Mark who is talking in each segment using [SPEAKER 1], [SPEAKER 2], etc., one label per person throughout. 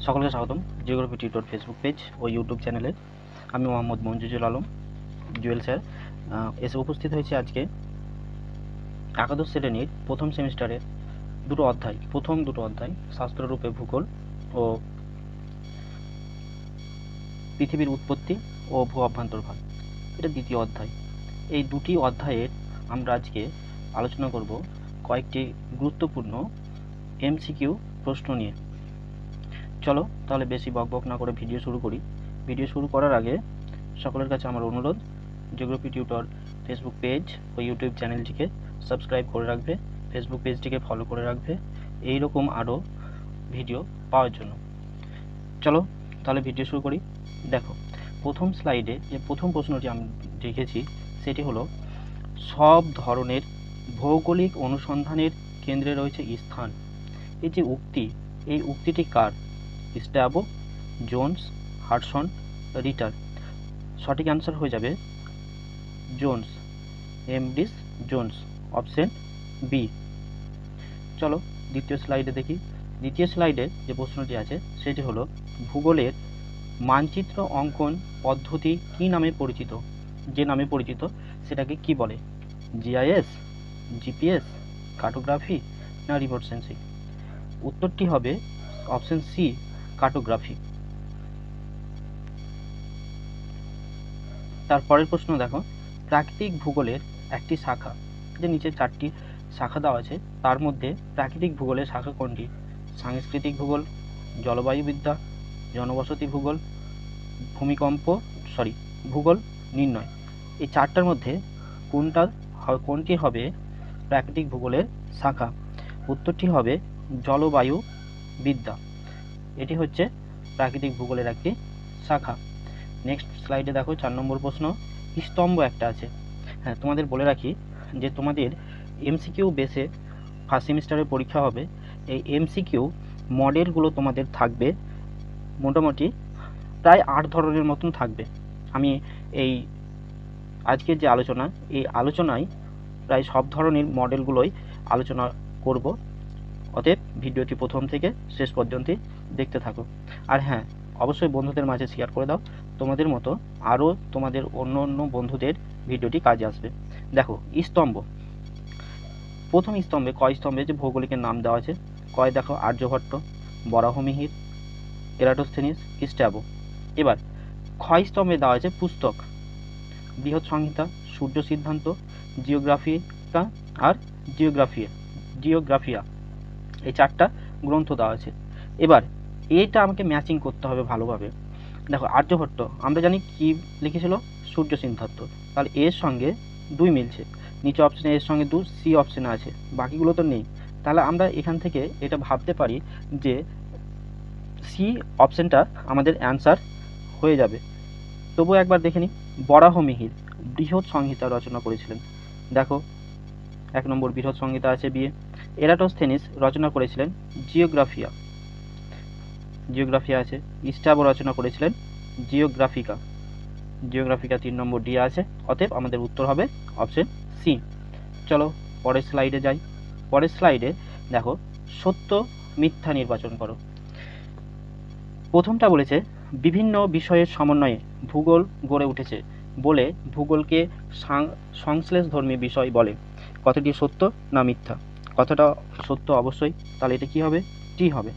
[SPEAKER 1] সকলকে স্বাগতম geography tutor Facebook page ও YouTube চ্যানেলে। আমি মোহাম্মদ মঞ্জুজুল আলম জুয়েল স্যার এসে উপস্থিত হয়েছি আজকে একাদশ শ্রেণীর প্রথম সেমিস্টারের প্রথম দুটো অধ্যায় শাস্ত্ররূপে ভূগোল ও পৃথিবীর উৎপত্তি ও ভূ অভ্যন্তরভাগ, এটা দ্বিতীয় অধ্যায়। এই দুটি অধ্যায়ের আমরা আজকে আলোচনা করব কয়েকটি গুরুত্বপূর্ণ এমসিকিউ প্রশ্ন নিয়ে। চলো তাহলে বেশি বকবক না করে ভিডিও শুরু করি। ভিডিও শুরু করার আগে সকলের কাছে আমার অনুরোধ, জিওগ্রাফি টিউটর ফেসবুক পেজ ও ইউটিউব চ্যানেলটিকে সাবস্ক্রাইব করে রাখবে, ফেসবুক পেজটিকে ফলো করে রাখবে এই রকম আরও ভিডিও পাওয়ার জন্য। চলো তাহলে ভিডিও শুরু করি। দেখো, প্রথম স্লাইডে যে প্রথম প্রশ্নটি আমি লিখেছি সেটি হলো, সব ধরনের ভৌগোলিক অনুসন্ধানের কেন্দ্রে রয়েছে স্থান। এই যে উক্তি, এই উক্তিটি কার? স্ট্যাবো, জোন্স, হাডসন, রিটার। সঠিক অ্যান্সার হয়ে যাবে জোন্স, এমডিস জোন্স, অপশন বি। চলো দ্বিতীয় স্লাইডে দেখি। দ্বিতীয় স্লাইডে যে প্রশ্নটি আছে সেটি হলো, ভূগোলের মানচিত্র অঙ্কন পদ্ধতি কি নামে পরিচিত? যে নামে পরিচিত সেটাকে কি বলে? জিআইএস, জিপিএস, কার্টোগ্রাফি না রিমোট সেন্সিং? উত্তরটি হবে অপশন সি, কার্টোগ্রাফি। তারপরের প্রশ্ন দেখো, প্রাকৃতিক ভূগোলের একটি শাখা, যে নিচে 4টি শাখা দেওয়া আছে তার মধ্যে প্রাকৃতিক ভূগোলের শাখা কোনটি? সাংস্কৃতিক ভূগোল, জলবায়ুবিদ্যা, জনবসতি ভূগোল, ভূগোল নির্ণয়। এই 4টার মধ্যে কোনটি হবে প্রাকৃতিক ভূগোলের শাখা? উত্তরটি হবে জলবায়ু বিদ্যা। এটি হচ্ছে প্রাকৃতিক ভূগোলের একটি শাখা। নেক্সট স্লাইডে দেখো 4 নম্বর প্রশ্ন, স্তম্ভ একটা আছে। হ্যাঁ, তোমাদের বলে রাখি যে তোমাদের এমসিকিউ বেসে ফার্স্ট সেমিস্টারের পরীক্ষা হবে। এই এমসিকিউ মডেলগুলো তোমাদের থাকবে মোটামুটি প্রায় 8 ধরনের মতন থাকবে। আমি এই আজকের যে আলোচনা, এই আলোচনায় প্রায় সব ধরনের মডেলগুলোই আলোচনা করব। অতএব ভিডিওটি প্রথম থেকে শেষ পর্যন্ত দেখতে থাকো। আর হ্যাঁ, অবশ্যই বন্ধুদের মাঝে শেয়ার করে দাও, তোমাদের মতো আরও তোমাদের অন্য অন্য বন্ধুদের ভিডিওটি কাজে আসবে। দেখো, স্তম্ভ। প্রথম স্তম্ভে স্তম্ভে যে ভৌগোলিকের নাম দেওয়া আছে, দেখো আর্যভট্ট, বরাহমিহির, এরাটোস্থেনিস, স্ট্যাবো। এবার স্তম্ভে দেওয়া আছে পুস্তক, বৃহৎ সংহিতা, সূর্য সিদ্ধান্ত, জিওগ্রাফিকা আর জিওগ্রাফিয়া। এই 4টা গ্রন্থ দেওয়া আছে। এবার এইটা আমাকে ম্যাচিং করতে হবে ভালোভাবে। দেখো, আর্যভট্ট আমরা জানি কি লিখেছিল, সূর্য সিদ্ধান্ত, তাহলে এর সঙ্গে 2 মিলছে। নিচে অপশানে এর সঙ্গে 2, সি অপশানে আছে, বাকিগুলো তো নেই। তাহলে আমরা এখান থেকে এটা ভাবতে পারি যে সি অপশানটা আমাদের অ্যান্সার হয়ে যাবে। তবুও একবার দেখে নিই। বরাহমিহির বৃহৎ সংহিতা রচনা করেছিলেন। দেখো 1 নম্বর বৃহৎ সংহিতা আছে বিয়ে। এরাটোস্থেনিস রচনা করেছিলেন জিওগ্রাফিয়া আছে। স্ট্যাবো রচনা করেছিলেন জিওগ্রাফিকা 3 নম্বর ডি আছে। অতএব আমাদের উত্তর হবে অপশন সি। চলো পরের স্লাইডে যাই। পরের স্লাইডে দেখো, সত্য মিথ্যা নির্বাচন করো। প্রথমটা বলেছে, বিভিন্ন বিষয়ের সমন্বয়ে ভূগোল গড়ে উঠেছে বলে ভূগোলকে সংশ্লেষধর্মী বিষয় বলে। কথাটি সত্য না মিথ্যা? কথাটা সত্য অবশ্যই, তাহলে এটা কি হবে? টি হবে।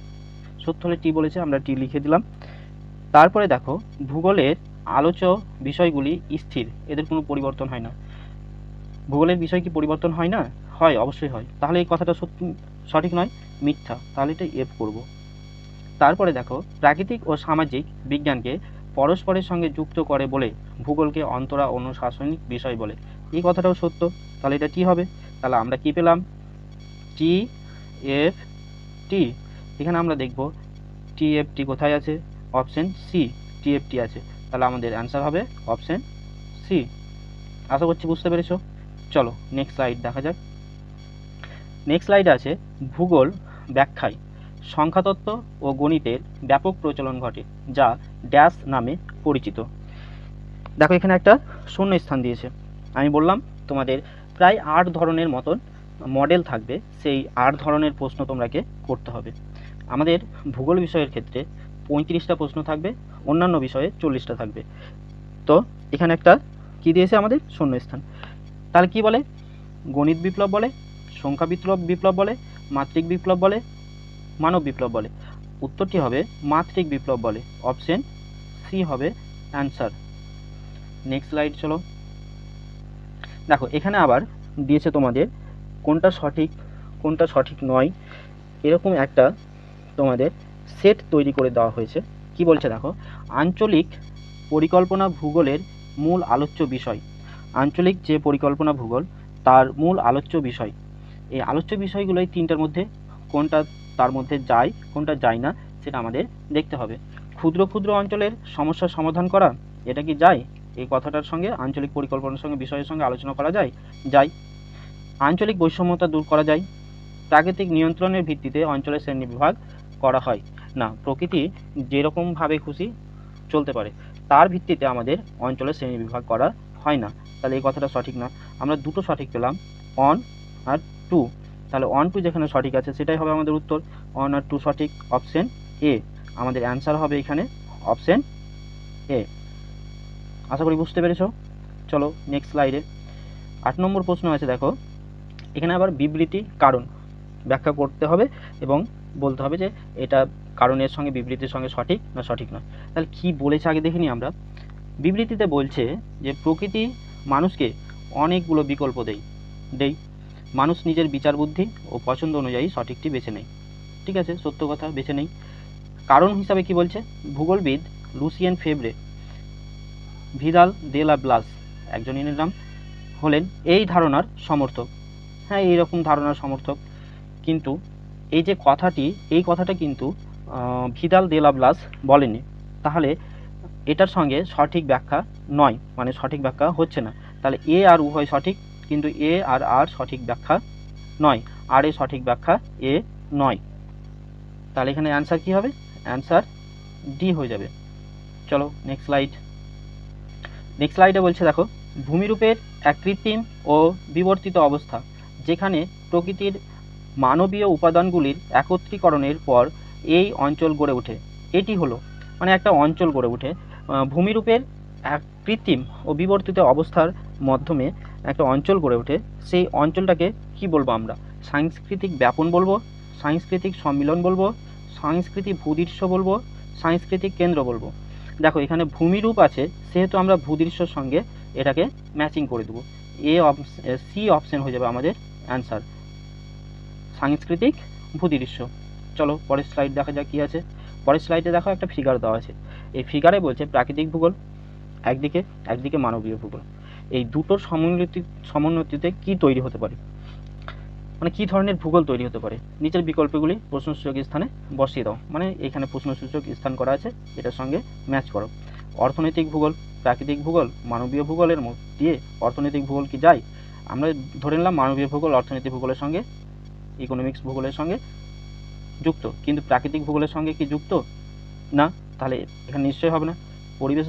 [SPEAKER 1] সত্য হলে টি বলেছে, আমরা টি লিখে দিলাম। তারপরে দেখো, ভূগোলের আলোচ্য বিষয়গুলি স্থির, এদের কোনো পরিবর্তন হয় না। ভূগোলের বিষয় কি পরিবর্তন হয় না? হয়, অবশ্যই হয়। তাহলে এই কথাটা সঠিক নয়, মিথ্যা, তাহলে এটা এফ করব। তারপরে দেখো, প্রাকৃতিক ও সামাজিক বিজ্ঞানকে পরস্পরের সঙ্গে যুক্ত করে বলে ভূগোলকে অন্তরা অনুশাসনিক বিষয় বলে। এই কথাটাও সত্য, তাহলে এটা টি হবে। তাহলে আমরা কি পেলাম? T F T. এখানে আমরা দেখব টি এফ টি কোথায় আছে? Option C, T F T আছে। তাহলে আমাদের অ্যান্সার হবে অপশন সি। আশা করছি বুঝতে পেরেছো। চলো নেক্সট স্লাইড দেখা যাক। নেক্সট স্লাইড আছে, ভূগোল ব্যাখ্যায় সংখ্যাতত্ত্ব ও গণিতের ব্যাপক প্রচলন ঘটে যা ড্যাশ নামে পরিচিত। দেখো এখানে একটা শূন্য স্থান দিয়েছে। আমি বললাম তোমাদের প্রায় 8 ধরনের মতন মডেল থাকবে, সেই 8 ধরনের প্রশ্ন তোমরাকে করতে হবে। আমাদের ভূগোল বিষয়ের ক্ষেত্রে 35টা প্রশ্ন থাকবে, অন্যান্য বিষয়ে 40টা থাকবে। তো এখানে একটা কি দিয়েছে আমাদের শূন্যস্থান। তাহলে কি বলে? গণিত বিপ্লব বলে, সংখ্যা বিপ্লব বলে, মাত্রিক বিপ্লব বলে, মানব বিপ্লব বলে। উত্তরটি হবে মাত্রিক বিপ্লব বলে। অপশন সি হবে অ্যান্সার। নেক্সট স্লাইড চলো। দেখো এখানে আবার দিয়েছে তোমাদের কোনটা সঠিক নয়, এরকম একটা তোমাদের সেট তৈরি করে দেওয়া হয়েছে। কি বলছে দেখো, আঞ্চলিক পরিকল্পনা ভূগোলের মূল আলোচ্য বিষয়। আঞ্চলিক যে পরিকল্পনা ভূগোল তার মূল আলোচ্য বিষয়, এই আলোচ্য বিষয়গুলো এই তিনটার মধ্যে কোনটা তার মধ্যে যায়, কোনটা যায় না, সেটা আমাদের দেখতে হবে। ক্ষুদ্র ক্ষুদ্র অঞ্চলের সমস্যার সমাধান করা, এটা কি যায়? এই কথাটার সঙ্গে আঞ্চলিক পরিকল্পনার সঙ্গে বিষয়ের সঙ্গে আলোচনা করা যায়? যায়। আঞ্চলিক বৈষম্যতা দূর করা যায়। প্রাকৃতিক নিয়ন্ত্রণের ভিত্তিতে অঞ্চলের শ্রেণীবিভাগ করা হয় না। প্রকৃতি যেরকমভাবে খুশি চলতে পারে, তার ভিত্তিতে আমাদের অঞ্চলের শ্রেণীবিভাগ করা হয় না। তাহলে এই কথাটা সঠিক না। আমরা দুটো সঠিক পেলাম, 1 আর 2। তাহলে 1, 2 যেখানে সঠিক আছে সেটাই হবে আমাদের উত্তর। 1 আর 2 সঠিক। অপশন এ আমাদের অ্যান্সার হবে এখানে, অপশন এ। আশা করি বুঝতে পেরেছো। চলো নেক্সট স্লাইডে 8 নম্বর প্রশ্ন আছে। দেখো এখানে আবার বিবৃতি কারণ ব্যাখ্যা করতে হবে এবং বলতে হবে যে এটা কারণের সঙ্গে বিবৃতির সঙ্গে সঠিক না সঠিক নয়। তাহলে কি বলেছে আগে দেখে নিই আমরা। বিবৃতিতে বলছে যে প্রকৃতি মানুষকে অনেকগুলো বিকল্প দেয়, মানুষ নিজের বিচার বুদ্ধি ও পছন্দ অনুযায়ী সঠিকটি বেছে নেয়। ঠিক আছে, সত্য কথা, বেছে নেই। কারণ হিসাবে কি বলছে, ভূগোলবিদ লুসিয়েন ফেব্রে ভিদাল দে লা ব্লাস একজনের নাম হলেন এই ধারণার সমর্থক। হ্যাঁ, এইরকম ধারণার সমর্থক, কিন্তু এই যে কথাটি, এই কথাটা কিন্তু ভিদাল দে লা ব্লাস বলেনি। তাহলে এটার সঙ্গে সঠিক ব্যাখ্যা নয়, মানে সঠিক ব্যাখ্যা হচ্ছে না। তাহলে এ আর উভয় সঠিক, কিন্তু এ আর সঠিক ব্যাখ্যা নয়, আর এ সঠিক ব্যাখ্যা এ নয়। তাহলে এখানে অ্যান্সার কি হবে? অ্যান্সার ডি হয়ে যাবে। চলো নেক্সট স্লাইডে বলছে দেখো, ভূমিরূপের এক কৃত্রিম ও বিবর্তিত অবস্থা, যেখানে প্রকৃতির মানবীয় উপাদানগুলির একত্রীকরণের পর এই অঞ্চল গড়ে ওঠে। এটি হলো মানে একটা অঞ্চল গড়ে ওঠে ভূমিরূপের এক কৃত্রিম ও বিবর্তিত অবস্থার মাধ্যমে একটা অঞ্চল গড়ে ওঠে। সেই অঞ্চলটাকে কি বলবো আমরা? সাংস্কৃতিক ব্যাপন বলবো, সাংস্কৃতিক সম্মিলন বলবো, সাংস্কৃতিক ভূদৃশ্য বলবো, সাংস্কৃতিক কেন্দ্র বলবো। দেখো এখানে ভূমিরূপ আছে, সেহেতু আমরা ভূদৃশ্যর সঙ্গে এটাকে ম্যাচিং করে দেবো। সি অপশন হয়ে যাবে আমাদের অ্যান্সার, সাংস্কৃতিক ভূদৃশ্য। চলো পরের স্লাইড দেখা যাক কি আছে। পরের স্লাইডে দেখো একটা ফিগার দেওয়া আছে। এই ফিগারে বলছে প্রাকৃতিক ভূগোল একদিকে মানবীয় ভূগোল, এই দুটোর সমন্বয়তে কি তৈরি হতে পারে, মানে কি ধরনের ভূগোল তৈরি হতে পারে। নিচের বিকল্পগুলি প্রশ্নসূচক স্থানে বসিয়ে দাও, মানে এখানে প্রশ্নসূচক স্থান করা আছে, এটার সঙ্গে ম্যাচ করো। অর্থনৈতিক ভূগোল, প্রাকৃতিক ভূগোল, মানবীয় ভূগোলের মধ্যে দিয়ে অর্থনৈতিক ভূগোল কি যায়? আমরা ধরে নিলাম মানবীয় ভূগোল অর্থনৈতিক ভূগোলের সঙ্গে, ইকোনমিক্স ভূগোলের সঙ্গে যুক্ত, কিন্তু প্রাকৃতিক ভূগোলের সঙ্গে কি যুক্ত না? তাহলে এখানে নিশ্চয়ই হবে না। পরিবেশ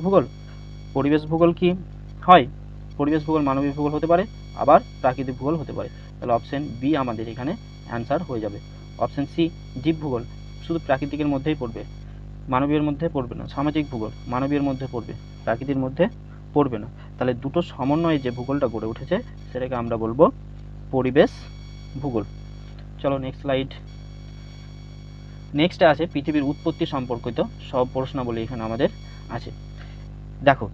[SPEAKER 1] ভূগোল কি হয়? পরিবেশ ভূগোল মানবীয় ভূগোল হতে পারে, আবার প্রাকৃতিক ভূগোল হতে পারে। তাহলে অপশন বি আমাদের এখানে অ্যান্সার হয়ে যাবে। অপশন সি জীব ভূগোল শুধু প্রাকৃতিকের মধ্যেই পড়বে, মানবীয়ের মধ্যে পড়বে না। সামাজিক ভূগোল মানবীয়ের মধ্যে পড়বে, প্রাকৃতির মধ্যে পড়বে না। তাহলে দুটো সমন্বয়ে যে ভূগোলটা গড়ে উঠেছে সেটাকে আমরা বলবো পরিবেশ ভূগোল। চলো নেক্সট স্লাইড। নেক্সটে আছে পৃথিবীর উৎপত্তি সম্পর্কিত সব প্রশ্নাবলী এখানে আমাদের আছে। দেখো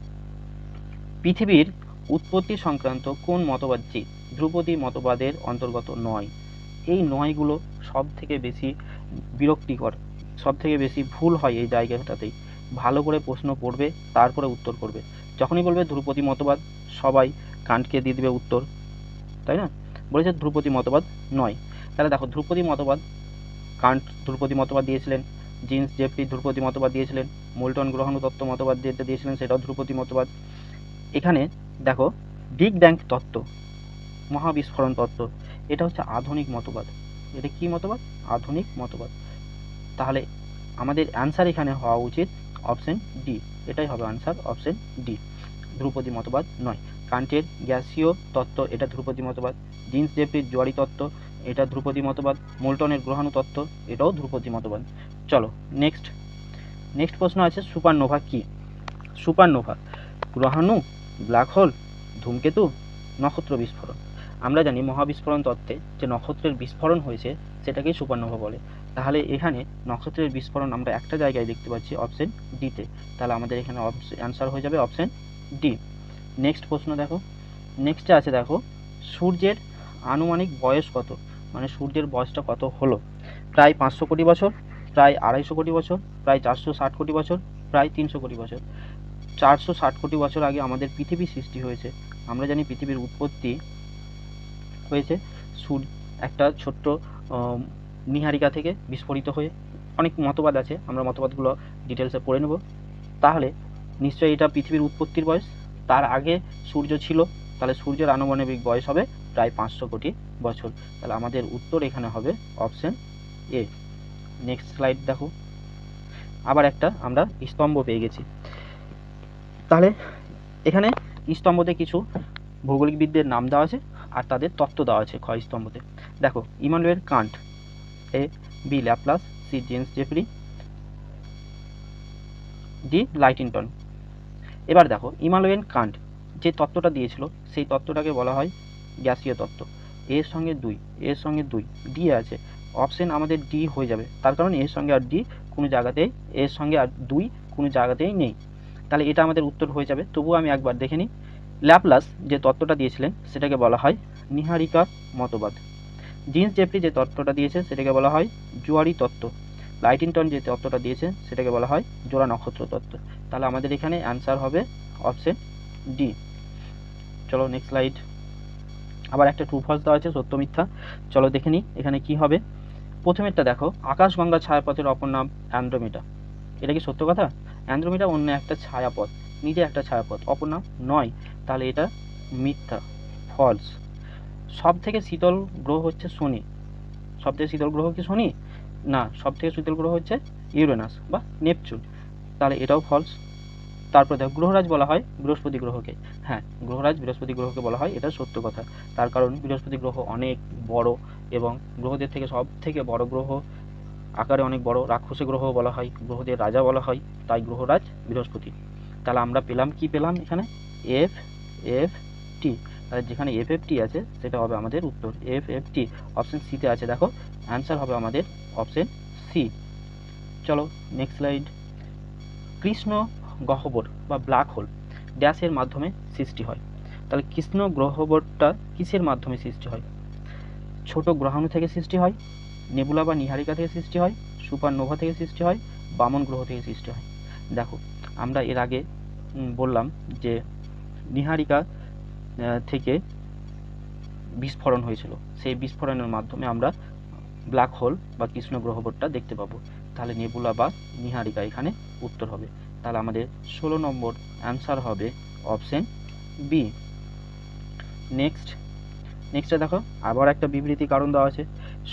[SPEAKER 1] পৃথিবীর উৎপত্তি সংক্রান্ত কোন মতবাদটি ধ্রুপদী মতবাদের অন্তর্গত নয়? এই নয়গুলো সব থেকে বেশি বিরক্তিকর, সব থেকে বেশি ভুল হয় এই জায়গাটাতেই। ভালো করে প্রশ্ন পড়বে, তারপরে উত্তর করবে। যখনই বলবে ধ্রুপদী মতবাদ, সবাই কান্টকে দিয়ে দেবে উত্তর, তাই না? বলেছে ধ্রুপদী মতবাদ নয়। তাহলে দেখো ধ্রুপদী মতবাদ, কান্ট ধ্রুপদী মতবাদ দিয়েছিলেন, জিন্স জেফরি ধ্রুপদী মতবাদ দিয়েছিলেন, মোল্টন গ্রহাণুতত্ত্ব মতবাদ যেটা দিয়েছিলেন সেটাও ধ্রুপদী মতবাদ। এখানে দেখো বিগ ব্যাং তত্ত্ব, মহাবিস্ফোরণ তত্ত্ব, এটা হচ্ছে আধুনিক মতবাদ। এটা কি মতবাদ? আধুনিক মতবাদ। তাহলে আমাদের অ্যান্সার এখানে হওয়া উচিত অপশন ডি, এটাই হবে অ্যান্সার, অপশন ডি। ধ্রুপদী মতবাদ নয়। কান্টের গ্যাসীয় তত্ত্ব, এটা ধ্রুপদী মতবাদ। জিন্স জেফরির জোয়ারি তত্ত্ব, এটা ধ্রুপদী মতবাদ। মোল্টনের গ্রহাণু তত্ত্ব, এটাও ধ্রুপদী মতবাদ। চলো নেক্সট নেক্সট প্রশ্ন আছে সুপারনোভা কি? সুপারনোভা গ্রহাণু, ব্ল্যাক হোল, ধূমকেতু, নক্ষত্র বিস্ফোরণ। আমরা জানি মহাবিস্ফোরণ তত্ত্বে যে নক্ষত্রের বিস্ফোরণ হয়েছে সেটাকেই সুপারনোভা বলে। তাহলে এখানে নক্ষত্রের বিস্ফোরণ আমরা একটা জায়গায় দেখতে পাচ্ছি, অপশন ডিতে। তাহলে আমাদের এখানে অ্যান্সার হয়ে যাবে অপশন ডি। নেক্সট প্রশ্ন দেখো, নেক্সটে আছে দেখো সূর্যের আনুমানিক বয়স কত, মানে সূর্যের বয়সটা কত হলো? প্রায় 500 কোটি বছর, প্রায় 250 কোটি বছর, প্রায় 460 কোটি বছর, প্রায় 300 কোটি বছর। 460 কোটি বছর আগে আমাদের পৃথিবী সৃষ্টি হয়েছে। আমরা জানি পৃথিবীর উৎপত্তি হয়েছে একটা ছোট্ট নীহারিকা থেকে বিস্ফোরিত হয়ে। অনেক মতবাদ আছে, আমরা মতবাদগুলো ডিটেলসে পড়ে নেব। তাহলে নিশ্চয়ই এটা পৃথিবীর উৎপত্তির বয়স, তার আগে সূর্য ছিল, তাহলে সূর্যের আনুমানিক বয়স হবে প্রায় 500 কোটি বছর। তাহলে আমাদের উত্তর এখানে হবে অপশন এ। নেক্সট স্লাইড দেখো, আবার একটা আমরা স্তম্ভ পেয়ে গেছি। তাহলে এখানে স্তম্ভতে কিছু ভৌগোলিকবিদদের নাম দেওয়া আছে আর তাদের তত্ত্ব দেওয়া আছে ক্ষয় স্তম্ভতে। দেখো Immanuel Kant, A B Laplace, C James Jeffrey, D Lightinton. এবার দেখো ইমানুয়েল কান্ট যে তত্ত্বটা দিয়েছিল সেই তত্ত্বটাকে বলা হয় গ্যাসীয় তত্ত্ব। এর সঙ্গে 2, এর সঙ্গে 2, ডি আছে। অপশন আমাদের ডি হয়ে যাবে, তার কারণ এর সঙ্গে আর ডি কোনো জায়গাতেই, এর সঙ্গে আর 2 কোনো জায়গাতেই নেই। তাহলে এটা আমাদের উত্তর হয়ে যাবে। তবুও আমি একবার দেখে নিই। ল্যাপ্লাস যে তত্ত্বটা দিয়েছিলেন সেটাকে বলা হয় নীহারিকার মতবাদ। জিন্স জেফরি যে তত্ত্বটা দিয়েছে সেটাকে বলা হয় জুয়ারি তত্ত্ব। লাইটিনটন যে তত্ত্বটা দিয়েছে সেটাকে বলা হয় জোড়া নক্ষত্র তত্ত্ব। তাহলে আমাদের এখানে অ্যান্সার হবে অপশন ডি। চলো নেক্সট স্লাইড। আবার একটা ট্রু ফলস দেওয়া আছে, সত্য মিথ্যা। চলো দেখে নিই এখানে কি হবে। প্রথমেরটা দেখো, আকাশগঙ্গা ছায়াপথের অপর নাম অ্যান্ড্রোমিডা। এটা কি সত্য কথা? অ্যান্ড্রোমিডা অন্য একটা ছায়াপথ, নিজে একটা ছায়াপথ, অপর নাম নয়। তাহলে এটা মিথ্যা, ফলস। সব থেকে শীতল গ্রহ হচ্ছে শনি। সব থেকে শীতল গ্রহ কি শনি? না, সব থেকে শীতল গ্রহ হচ্ছে ইউরেনাস বা নেপচুন। তাহলে এটাও ফলস। তারপর দেখো গ্রহরাজ বলা হয় বৃহস্পতি গ্রহকে। হ্যাঁ, গ্রহরাজ বৃহস্পতি গ্রহকে বলা হয়, এটা সত্য কথা। তার কারণ বৃহস্পতি গ্রহ অনেক বড় এবং গ্রহদের থেকে সব থেকে বড় গ্রহ, আকারে অনেক বড়, রাক্ষসী গ্রহ বলা হয়, গ্রহদের রাজা বলা হয়, তাই গ্রহরাজ বৃহস্পতি। তাহলে আমরা পেলাম কি পেলাম এখানে? F F T. তাহলে যেখানে এফ এফ টি আছে সেটা হবে আমাদের উত্তর এফ এফ টি। অপশন সিতে আছে, দেখো অ্যান্সার হবে আমাদের অপশন সি। চলো নেক্সট স্লাইড। কৃষ্ণ গহ্বর বা ব্ল্যাক হোল ড্যাশের মাধ্যমে সৃষ্টি হয়। তাহলে কৃষ্ণ গহ্বরটা কিসের মাধ্যমে সৃষ্টি হয়? ছোট গ্রহাণু থেকে সৃষ্টি হয়, নেবুলা বা নীহারিকা থেকে সৃষ্টি হয়, সুপারনোভা থেকে সৃষ্টি হয়, বামন গ্রহ থেকে সৃষ্টি হয়। দেখো আমরা এর আগে বললাম যে নীহারিকা থেকে বিস্ফোরণ হয়েছিল, সেই বিস্ফোরণের মাধ্যমে আমরা ব্ল্যাক হোল বা কৃষ্ণ গহ্বরটা দেখতে পাবো। তাহলে নেবুলা বা নীহারিকা এখানে উত্তর হবে। তাহলে আমাদের 16 নম্বর অ্যান্সার হবে অপশন বি। নেক্সটে দেখো আবার একটা বিবৃতি কারণ দেওয়া আছে।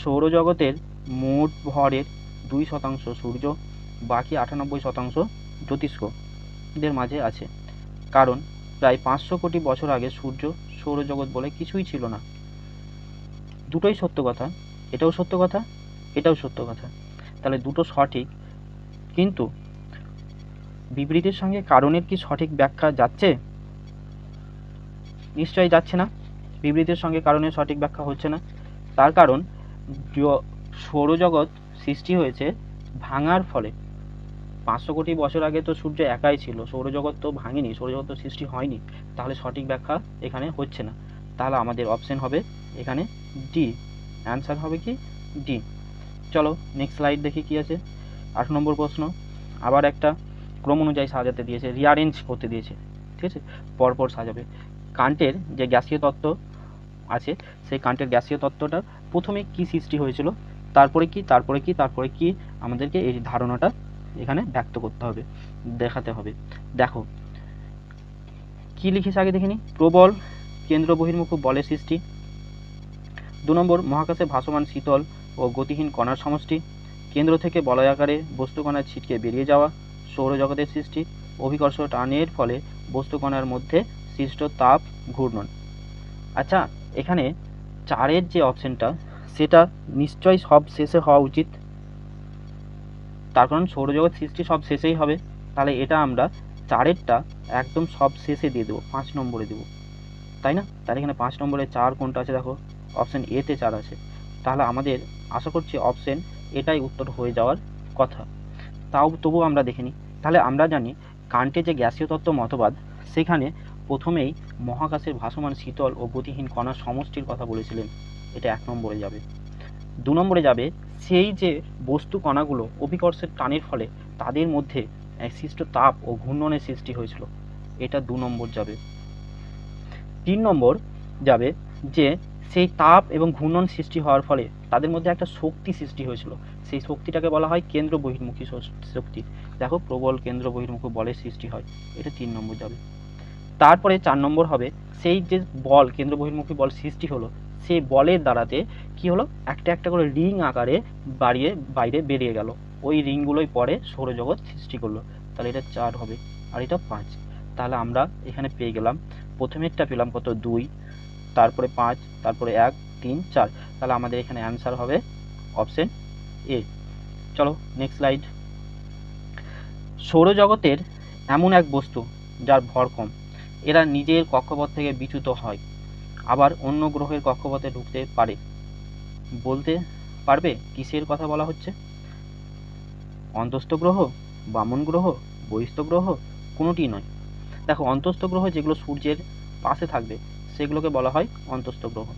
[SPEAKER 1] সৌরজগতের মোট ভরের 2% সূর্য, বাকি 98% জ্যোতিষ্কদের মাঝে আছে। কারণ প্রায় 500 কোটি বছর আগে সূর্য সৌরজগৎ বলে কিছুই ছিল না। দুটোই সত্য কথা, এটাও সত্য কথা, এটাও সত্য কথা। তাহলে দুটো সঠিক, কিন্তু বিবৃতির সঙ্গে কারণের কি সঠিক ব্যাখ্যা যাচ্ছে? নিশ্চয়ই যাচ্ছে না। বিবৃতির সঙ্গে কারণের সঠিক ব্যাখ্যা হচ্ছে না। তার কারণ সৌরজগৎ সৃষ্টি হয়েছে ভাঙার ফলে। 500 কোটি বছর আগে তো সূর্য একাই ছিল, সৌরজগৎ তো ভাঙেনি, সৌরজগৎ তো সৃষ্টি হয়নি। তাহলে সঠিক ব্যাখ্যা এখানে হচ্ছে না। তাহলে আমাদের অপশন হবে এখানে ডি। অ্যান্সার হবে কি ডি। চলো নেক্সট স্লাইড দেখি কি আছে। 8 নম্বর প্রশ্ন। আবার একটা ক্রম অনুযায়ী সাজাতে দিয়েছে, রিঅ্যারেঞ্জ করতে দিয়েছে, ঠিক আছে, পরপর সাজাবে। কান্টের যে গ্যাসীয় তত্ত্ব আছে সেই কান্টের গ্যাসীয় তত্ত্বটা প্রথমে কি সৃষ্টি হয়েছিল, তারপরে কি, তারপরে কি, তারপরে কি, আমাদেরকে এই ধারণাটা এখানে ব্যক্ত করতে হবে, দেখাতে হবে। দেখো কি লিখেছে আগে দেখে নি। প্রবল কেন্দ্র বহির্মুখ বলের সৃষ্টি। 2 নম্বর মহাকাশে ভাসমান শীতল ও গতিহীন কণার সমষ্টি। কেন্দ্র থেকে বলয়াকারে বস্তুকণার ছিটকে বেরিয়ে যাওয়া। সৌরজগতের সৃষ্টি। অভিকর্ষ টানের ফলে বস্তুকণার মধ্যে সৃষ্ট তাপ ঘূর্ণন। আচ্ছা, এখানে 4-এর যে অপশনটা সেটা নিশ্চয়ই সব শেষে হওয়া উচিত। তার কারণ সৌরজগৎ সৃষ্টি সব শেষেই হবে, তাহলে এটা আমরা 4-এরটা একদম সব শেষে দিয়ে দেবো, 5 নম্বরে দেবো, তাই না? তাহলে এখানে 5 নম্বরে 4 কোনটা আছে দেখো, অপশান এতে 4 আছে। তাহলে আমাদের আশা করছি অপশান এটাই উত্তর হয়ে যাওয়ার কথা। তবুও আমরা দেখে নিই। তাহলে আমরা জানি কান্টের যে গ্যাসীয় তত্ত্ব মতবাদ, সেখানে প্রথমেই মহাকাশের ভাসমান শীতল ও গতিহীন কণার সমষ্টির কথা বলেছিলেন, এটা 1 নম্বরে যাবে। 2 নম্বরে যাবে সেই যে বস্তু কণাগুলো অভিকর্ষের টানের ফলে তাদের মধ্যে সৃষ্ট তাপ ও ঘূর্ণনের সৃষ্টি হয়েছিল, এটা 2 নম্বর যাবে। 3 নম্বর যাবে যে সেই তাপ এবং ঘূর্ণন সৃষ্টি হওয়ার ফলে তাদের মধ্যে একটা শক্তি সৃষ্টি হয়েছিল, সেই শক্তিটাকে বলা হয় কেন্দ্র বহির্মুখী শক্তি। দেখো প্রবল কেন্দ্র বহির্মুখী বলের সৃষ্টি হয়, এটা 3 নম্বর যাবে। তারপরে 4 নম্বর হবে সেই যে বল কেন্দ্র বহির্মুখী বল সৃষ্টি হলো, সেই বলের দ্বারাতে কি হলো, একটা একটা করে রিং আকারে বাইরে বেরিয়ে গেল, ওই রিংগুলোই পরে সৌরজগৎ সৃষ্টি করলো, তাহলে এটা 4 হবে, আর এটা 5। তাহলে আমরা এখানে পেয়ে গেলাম, প্রথমেরটা পেলাম কত 2, তারপরে 5, তারপরে 1, 3, 4, তাহলে আমাদের এখানে অ্যান্সার হবে অপশন এ। চলো নেক্সট স্লাইড। সৌরজগতের এমন এক বস্তু যার ভর কম, এরা নিজের কক্ষপথ থেকে বিচ্যুত হয়, আবার অন্য গ্রহের কক্ষপথে ঢুকতে পারে। বলতে পারবে কিসের কথা বলা হচ্ছে? অন্তস্থ গ্রহ, বামন গ্রহ, বহিস্থ গ্রহ, কোনোটি নয়। দেখো অন্তস্থ গ্রহ যেগুলো সূর্যের পাশে থাকবে সেগুলোকে বলা হয় অন্তস্থ গ্রহ।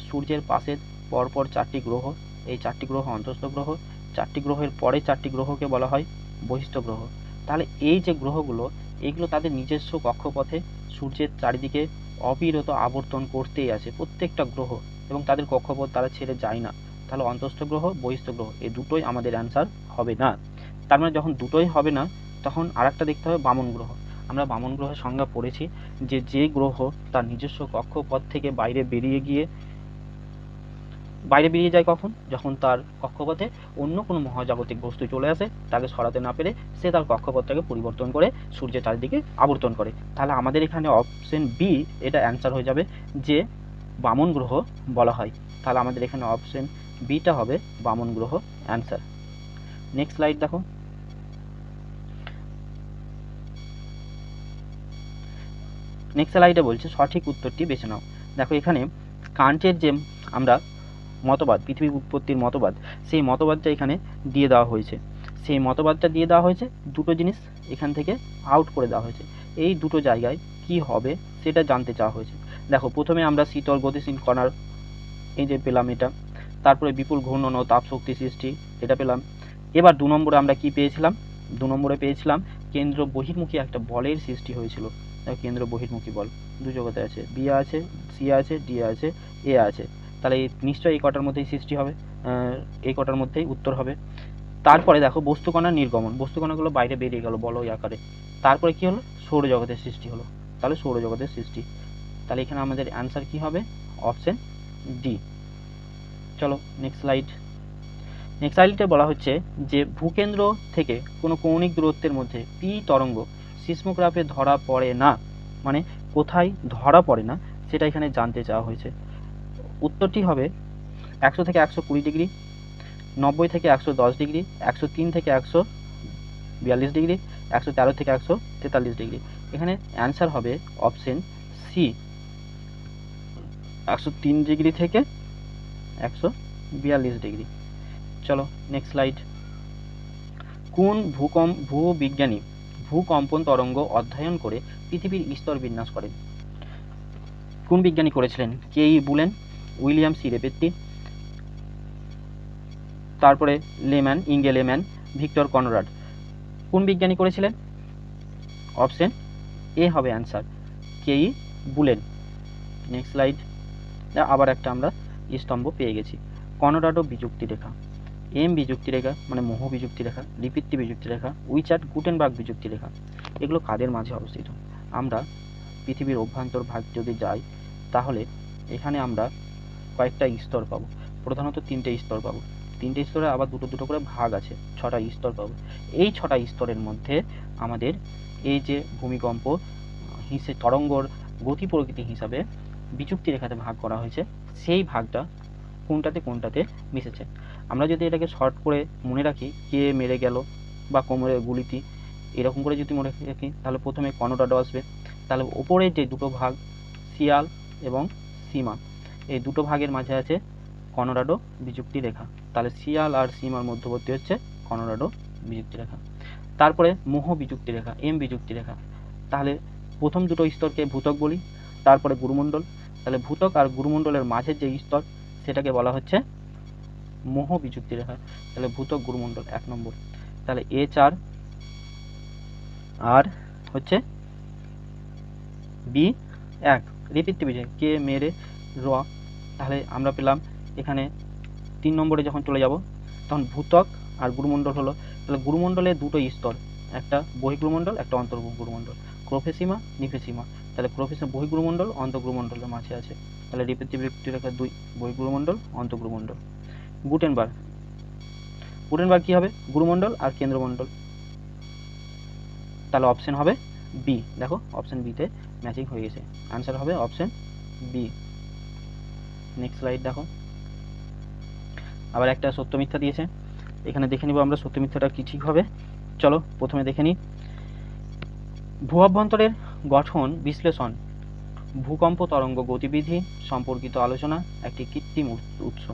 [SPEAKER 1] সূর্যের পাশে পরপর 4টি গ্রহ, এই 4টি গ্রহ অন্তস্থ গ্রহ, 4টি গ্রহের পরে 4টি গ্রহকে বলা হয় বহিস্থ গ্রহ। তাহলে এই যে গ্রহগুলো, এইগুলো তাদের নিজস্ব কক্ষপথে সূর্যের চারিদিকে অবিরত আবর্তন করতেই আছে প্রত্যেকটা গ্রহ, এবং তাদের কক্ষপথ তারা ছেড়ে যায় না। তাহলে অন্তস্থ গ্রহ, বহিস্থ গ্রহ, এই দুটোই আমাদের অ্যান্সার হবে না। তার মানে যখন দুটোই হবে না, তখন আরেকটা দেখতে হবে বামন গ্রহ। আমরা বামন গ্রহের সংজ্ঞা পড়েছি যে গ্রহ তার নিজস্ব কক্ষপথ থেকে বাইরে বেরিয়ে যায় কখন, যখন তার কক্ষপথে অন্য কোনো মহাজাগতিক বস্তু চলে আসে, তাকে সরাতে না পেরে সে তার কক্ষপথটাকে পরিবর্তন করে সূর্যের চারিদিকে আবর্তন করে। তাহলে আমাদের এখানে অপশন বি এটা অ্যান্সার হয়ে যাবে, যে বামন গ্রহ বলা হয়। তাহলে আমাদের এখানে অপশন বিটা হবে বামন গ্রহ অ্যান্সার। নেক্সট স্লাইড দেখো। নেক্সট স্লাইডে বলছে সঠিক উত্তরটি বেছে নাও। দেখো এখানে কান্টের যে আমরা মতবাদ, পৃথিবীর উৎপত্তির মতবাদ, সেই মতবাদটা এখানে দিয়ে দেওয়া হয়েছে। সেই মতবাদটা দিয়ে দেওয়া হয়েছে, দুটো জিনিস এখান থেকে আউট করে দেওয়া হয়েছে। এই দুটো জায়গায় কি হবে সেটা জানতে চাওয়া হয়েছে। দেখো প্রথমে আমরা শীতল গতিশীল কণার এই যে পেলাম এটা, তারপরে বিপুল ঘূর্ণন ও তাপ শক্তি সৃষ্টি, এটা পেলাম। এবার 2 নম্বরে আমরা কি পেয়েছিলাম? 2 নম্বরে পেয়েছিলাম কেন্দ্র বহির্মুখী একটা বলের সৃষ্টি হয়েছিল। কেন্দ্র বহির্মুখী বল 2 জগতে আছে, বি আছে, সি আছে, ডি আছে, এ আছে। তাহলে নিশ্চয়ই এই কটার মধ্যেই সৃষ্টি হবে, এই কটার মধ্যেই উত্তর হবে। তারপরে দেখো বস্তুকণার নির্গমন, বস্তুকণাগুলো বাইরে বেরিয়ে গেল বলয় আকারে। তারপরে কি হলো? সৌরজগতের সৃষ্টি হলো, তাহলে সৌরজগতের সৃষ্টি। তাহলে এখানে আমাদের অ্যান্সার কি হবে? Option D. চলো নেক্সট স্লাইড। নেক্সট স্লাইডে বলা হচ্ছে যে ভূকেন্দ্র থেকে কোনো কৌণিক দূরত্বের মধ্যে পি তরঙ্গ সিসমোগ্রাফে ধরা পড়ে না, মানে কোথায় ধরা পড়ে না সেটা এখানে জানতে চাওয়া হয়েছে। উত্তরটি হবে 100 থেকে 120 ডিগ্রি, 90 থেকে 110 ডিগ্রি, 103 থেকে 142 ডিগ্রি, 113 থেকে 143 ডিগ্রি। এখানে অ্যান্সার হবে অপশন সি, 103 ডিগ্রি থেকে 142 ডিগ্রি। চলো নেক্সট স্লাইড। কোন ভূবিজ্ঞানী ভূকম্পন তরঙ্গ অধ্যয়ন করে পৃথিবীর স্তর বিন্যাস করেন? কোন বিজ্ঞানী করেছিলেন? কে.ই. বুলেন, উইলিয়াম সি রেপেত্তি, তারপরে ইঙ্গে লেম্যান, ভিক্টর কনরাড। কোন বিজ্ঞানী করেছিলেন? অপশন এ হবে অ্যান্সার, কে.ই. বুলেন। Next slide. আবার একটা আমরা স্তম্ভ পেয়ে গেছি, কনরাডো বিযুক্তি রেখা, এম বিযুক্তি রেখা মানে মোহ বিযুক্তি রেখা, লিপিত্তি বিযুক্তি রেখা, উইচার্ড গুটেনবার্গ বিযুক্তি রেখা। এগুলো কাদের মাঝে অবস্থিত? আমরা পৃথিবীর অভ্যন্তর ভাগ যদি যাই, তাহলে এখানে আমরা কয়েকটা স্তর পাবো, প্রধানত 3টে স্তর পাবো। 3টে স্তরে আবার দুটো দুটো করে ভাগ আছে, 6টা স্তর পাবো। এই 6টা স্তরের মধ্যে আমাদের এই যে ভূমিকম্প তরঙ্গর গতি প্রকৃতি হিসাবে বিযুক্তি রেখাতে ভাগ করা হয়েছে, সেই ভাগটা কোনটাতে কোনটাতে মিশেছে। আমরা যদি এটাকে শর্ট করে মনে রাখি, কে মেরে গেল, বা কোমরের গুলিতি, এরকম করে যদি মনে রাখি তাহলে প্রথমে কর্নোটাডো আসবে। তাহলে ওপরে যে দুটো ভাগ সিয়াল এবং সীমা, এই দুটো ভাগের মাঝে আছে কর্নোটাডো বিযুক্তি রেখা। তাহলে সিয়াল আর সীমার মধ্যবর্তী হচ্ছে কর্নোটাডো বিযুক্তি রেখা। তারপরে মোহ বিযুক্তি রেখা, এম বিযুক্তি রেখা। তাহলে প্রথম দুটো স্তরকে ভূত্বক বলি, তারপরে গুরুমণ্ডল। তাহলে ভূত্বক আর গুরুমণ্ডলের মাঝের যে স্তর সেটাকে বলা হচ্ছে মোহ বিযুক্তি রেখা। তাহলে ভূত্বক গুরুমণ্ডল 1 নম্বর। তাহলে A4 আর হচ্ছে B1 রিপিট টিভিজে কে মেরে র। তাহলে আমরা পেলাম এখানে 3 নম্বরে যখন চলে যাব তখন ভূত্বক আর গুরুমণ্ডল হলো। তাহলে গুরুমণ্ডলে দুটো স্তর, একটা বহির্গুরুমণ্ডল, একটা অন্তর্গুরুমণ্ডল, ক্রোফেসিমা নিফেসিমা। তাহলে ক্রোফেসিমা বহির্গুরুমণ্ডল অন্তর্গুরুমণ্ডলের মাঝে আছে। তাহলে রিপিট টিভিজে রেখা 2 বহির্গুরুমণ্ডল অন্তর্গুরুমণ্ডল। গুটেনবার্গ, গুটেনবার্গ কি হবে? গুরুমণ্ডল আর কেন্দ্রমণ্ডল। তাহলে অপশন হবে বি। দেখো অপশন বিতে ম্যাচিং হয়ে গেছে, আনসার হবে অপশন বি। নেক্সট স্লাইড দেখো, আবার একটা সত্য মিথ্যা দিয়েছে, এখানে দেখে নিব আমরা সত্য মিথ্যাটা কি ঠিক হবে। চলো প্রথমে দেখে নিই, ভূ অভ্যন্তরের গঠন বিশ্লেষণ, ভূকম্প তরঙ্গ গতিবিধি সম্পর্কিত আলোচনা একটি কৃত্রিম উৎস।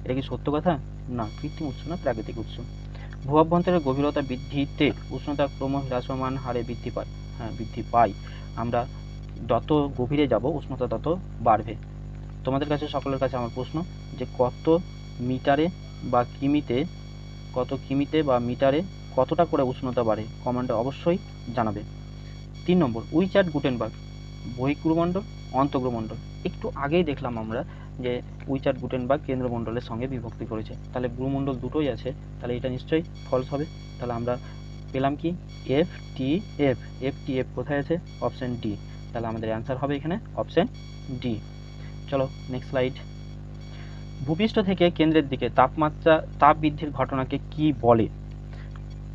[SPEAKER 1] এটা কি সত্য কথা? না, কৃত্রিম উৎস না, প্রাকৃতিক উৎস। ভূ অভ্যন্তরের গভীরতা বৃদ্ধিতে উষ্ণতা ক্রম হ্রাসমান হারে বৃদ্ধি পায়। হ্যাঁ, বৃদ্ধি পায়। আমরা যত গভীরে যাব উষ্ণতা তত বাড়বে। তোমাদের কাছে সকলের কাছে আমার প্রশ্ন যে কত মিটারে বা কিমিতে, কত কিমিতে বা মিটারে কতটা করে উষ্ণতা বাড়ে, কমেন্টে অবশ্যই জানাবে। 3 নম্বর, উইচার্ড গুটেনবার্গ, বহির্গুরুমণ্ডল অন্তর্গুরুমণ্ডল। একটু আগেই দেখলাম আমরা যে উইচার্ড গুটেনবার্গ কেন্দ্রমণ্ডলের সঙ্গে বিভক্তি করেছে, তাহলে গুরুমণ্ডল দুটোই আছে, তাহলে এটা নিশ্চয়ই ফলস হবে। তাহলে আমরা পেলাম কি F T F. F T F কোথায় আছে? Option D. তাহলে আমাদের অ্যান্সার হবে এখানে অপশন ডি। চলো নেক্সট স্লাইড, ভূপৃষ্ঠ থেকে কেন্দ্রের দিকে তাপ বৃদ্ধির ঘটনাকে কি বলে?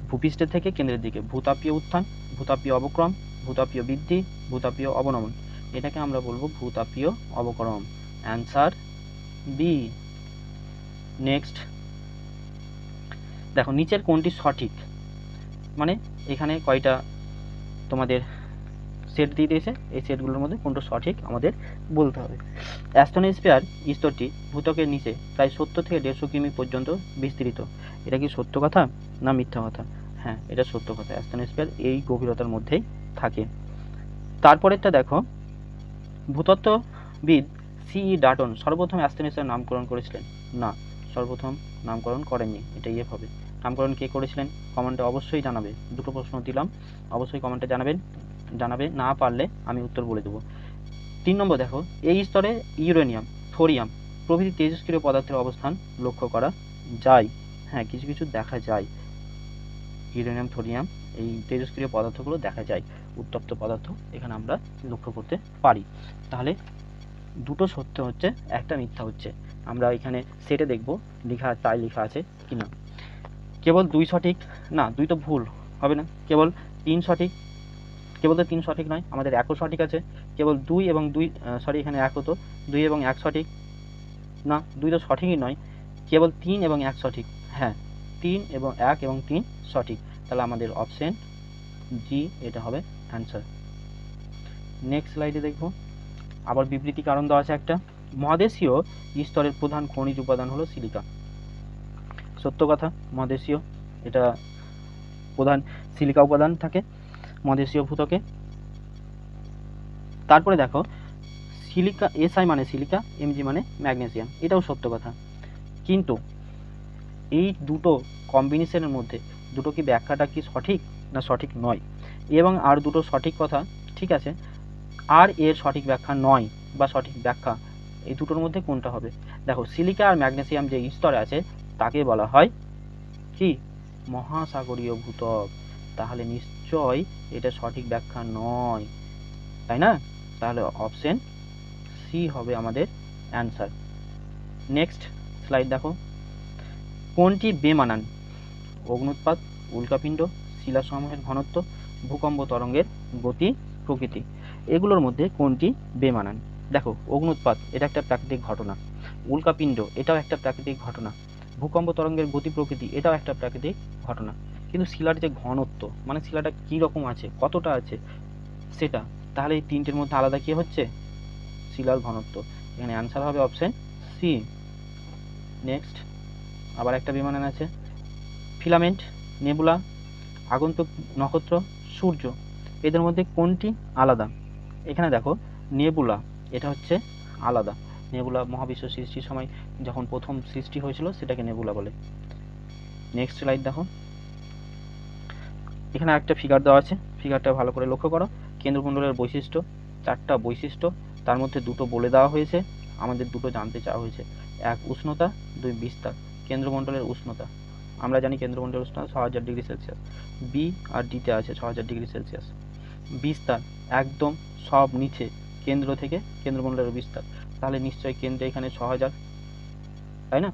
[SPEAKER 1] ভূপৃষ্ঠের থেকে কেন্দ্রের দিকে ভূতাপীয় উত্থান, ভূতাপীয় অবক্রম, ভূতাপীয় বৃদ্ধি, ভূতাপীয় অবনমন। এটাকে আমরা বলবো ভূতাপীয় অবক্রম, অ্যান্সার বি। নেক্সট দেখো, নিচের কোনটি সঠিক, মানে এখানে কয়টা তোমাদের সেট দিয়ে দিয়েছে, এই সেটগুলোর মধ্যে কোনটা সঠিক আমাদের বলতে হবে। অ্যাস্ট্রোস্ফিয়ার স্তরটি ভূত্বকের নিচে প্রায় 70 থেকে 150 কিমি পর্যন্ত বিস্তৃত। এটা কি সত্য কথা না মিথ্যা কথা? হ্যাঁ, এটা সত্য কথা, অ্যাস্ট্রোস্ফিয়ার এই গভীরতার মধ্যেই থাকে। তারপরেরটা দেখো, ভূতত্ত্ববিদ সিই ডাল্টন সর্বপ্রথম অ্যাস্ট্রোস্ফিয়ার নামকরণ করেছিলেন? না, সর্বপ্রথম নামকরণ করেননি, এটা ইয়ে হবে। নামকরণ কে করেছিলেন কমেন্টে অবশ্যই জানাবে। দুটো প্রশ্ন দিলাম, অবশ্যই কমেন্টে জানাবে, না পারলে আমি উত্তর বলে দেবো। 3 নম্বর দেখো, এই স্তরে ইউরেনিয়াম, থোরিয়াম প্রভৃতি তেজস্ক্রিয় পদার্থের অবস্থান লক্ষ্য করা যায়। হ্যাঁ, কিছু কিছু দেখা যায়, ইউরেনিয়াম থোরিয়াম এই তেজস্ক্রিয় পদার্থগুলো দেখা যায়, উত্তপ্ত পদার্থ এখানে আমরা লক্ষ্য করতে পারি। তাহলে দুটো সত্য হচ্ছে, একটা মিথ্যা হচ্ছে। আমরা এখানে সেটে দেখব তাই লেখা আছে কিনা। কেবল 2 সঠিক, না 2 তো ভুল হবে না, কেবল 3 সঠিক, কেবল তো 3 সঠিক নয়, আমাদের 1ও সঠিক আছে। কেবল 2 এবং 2 সরি, এখানে 1 হতো, 2 এবং 1 সঠিক না, 2 তো সঠিকই নয়, কেবল 3 এবং 1 সঠিক। হ্যাঁ, 3 এবং 1 এবং 3 সঠিক। তাহলে আমাদের অপশন জি এটা হবে অ্যান্সার। নেক্সট স্লাইডে দেখব, আবার বিবৃতি কারণ দেওয়া আছে একটা, মহাদেশীয় স্তরের প্রধান খনিজ উপাদান হলো সিলিকা। সত্য কথা, মহাদেশীয় এটা প্রধান সিলিকা উপাদান থাকে মহাদেশীয় ভূত্বকে। তারপরে দেখো, সিলিকা এসআই মানে সিলিকা, এমজি মানে ম্যাগনেসিয়াম, এটাও সত্য কথা। কিন্তু এই দুটো কম্বিনেশনের মধ্যে দুটো কি ব্যাখ্যাটা কি সঠিক না সঠিক নয়? এবং আর দুটো সঠিক কথা ঠিক আছে, আর এর সঠিক ব্যাখ্যা নয় বা সঠিক ব্যাখ্যা, এই দুটোর মধ্যে কোনটা হবে? দেখো, সিলিকা আর ম্যাগনেসিয়াম যে স্তরে আছে তাকে বলা হয় কি মহাসাগরীয় ভূত্বক। তাহলে নিশ্চয় এটা সঠিক ব্যাখ্যা নয়, তাই না? তাহলে অপশন সি হবে আমাদের অ্যান্সার। নেক্সট স্লাইড দেখো, কোনটি বেমানান? অগ্নুৎপাত, উল্কাপিণ্ড, শিলাসমূহের ঘনত্ব, ভূকম্প তরঙ্গের গতি প্রকৃতি, এগুলোর মধ্যে কোনটি বেমানান? দেখো, অগ্নুৎপাত এটা একটা প্রাকৃতিক ঘটনা, উল্কাপিণ্ড এটাও একটা প্রাকৃতিক ঘটনা, ভূকম্প তরঙ্গের গতি প্রকৃতি এটাও একটা প্রাকৃতিক ঘটনা, কিন্তু শিলার যে ঘনত্ব মানে শিলাটা কী রকম আছে, কতটা আছে সেটা, তাহলে এই তিনটের মধ্যে আলাদা কী হচ্ছে, শিলার ঘনত্ব। এখানে অ্যান্সার হবে অপশন সি। নেক্সট আবার একটা বিমানন আছে, ফিলামেন্ট, নেবুলা, আগন্তুক নক্ষত্র, সূর্য, এদের মধ্যে কোনটি আলাদা? এখানে দেখো নেবুলা, এটা হচ্ছে আলাদা। নেবুলা মহাবিশ্ব সৃষ্টির সময় যখন প্রথম সৃষ্টি হয়েছিল সেটাকে নেবুলা বলে। নেক্সট স্লাইড দেখো, এখানে একটা ফিগার দেওয়া আছে, ফিগারটা ভালো করে লক্ষ্য করো। কেন্দ্রমণ্ডলের বৈশিষ্ট্য, 4টা বৈশিষ্ট্য, তার মধ্যে 2টো বলে দেওয়া হয়েছে, আমাদের 2টো জানতে চাওয়া হয়েছে। 1 উষ্ণতা, 2 বিস্তার। কেন্দ্রমণ্ডলের উষ্ণতা আমরা জানি কেন্দ্রমণ্ডলের উষ্ণতা 6000 ডিগ্রি সেলসিয়াস, বি আর ডিতে আছে 6000 ডিগ্রি সেলসিয়াস। বিস্তার একদম সব নিচে, কেন্দ্র থেকে কেন্দ্রমণ্ডলের বিস্তার, তাহলে নিশ্চয়ই কেন্দ্রে এখানে 6000, তাই না?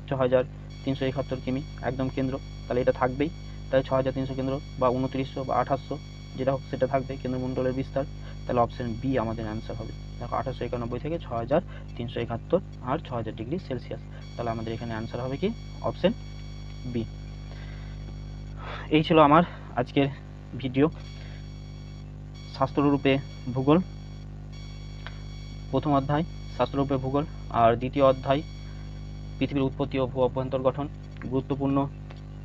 [SPEAKER 1] 6371 কিমি একদম কেন্দ্র, তাহলে এটা থাকবেই। তাহলে 6300 কেন্দ্র বা 2900 বা 2800 যেটা হোক সেটা থাকবে কেন্দ্রমণ্ডলের বিস্তার। তাহলে অপশন বি আমাদের অ্যান্সার হবে। দেখো 1891 থেকে 6371 আর 6000 ডিগ্রি সেলসিয়াস, তাহলে আমাদের এখানে অ্যান্সার হবে কি অপশন বি। এই ছিল আমার আজকের ভিডিও, শাস্ত্ররূপে ভূগোল, প্রথম অধ্যায় শাস্ত্ররূপে ভূগোল, আর দ্বিতীয় অধ্যায় পৃথিবীর উৎপত্তি ও ভূ অভ্যন্তর গঠন। গুরুত্বপূর্ণ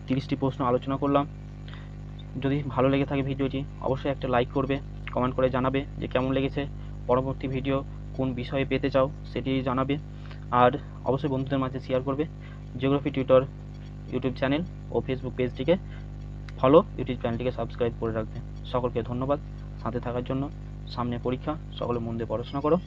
[SPEAKER 1] 30টি প্রশ্ন আলোচনা করলাম। যদি ভালো লেগে থাকে ভিডিওটি অবশ্যই একটা লাইক করবে, কমেন্ট করে জানাবে যে কেমন লেগেছে, পরবর্তী ভিডিও কোন বিষয়ে পেতে চাও সেটি জানাবে, আর অবশ্যই বন্ধুদের মাঝে শেয়ার করবে। জিওগ্রাফি টিউটর ইউটিউব চ্যানেল ও ফেসবুক পেজটিকে ফলো, ইউটিউব চ্যানেলটিকে সাবস্ক্রাইব করে রাখবে। সকলকে ধন্যবাদ সাথে থাকার জন্য। সামনে পরীক্ষা, সকলে মন দিয়ে পড়াশোনা করো।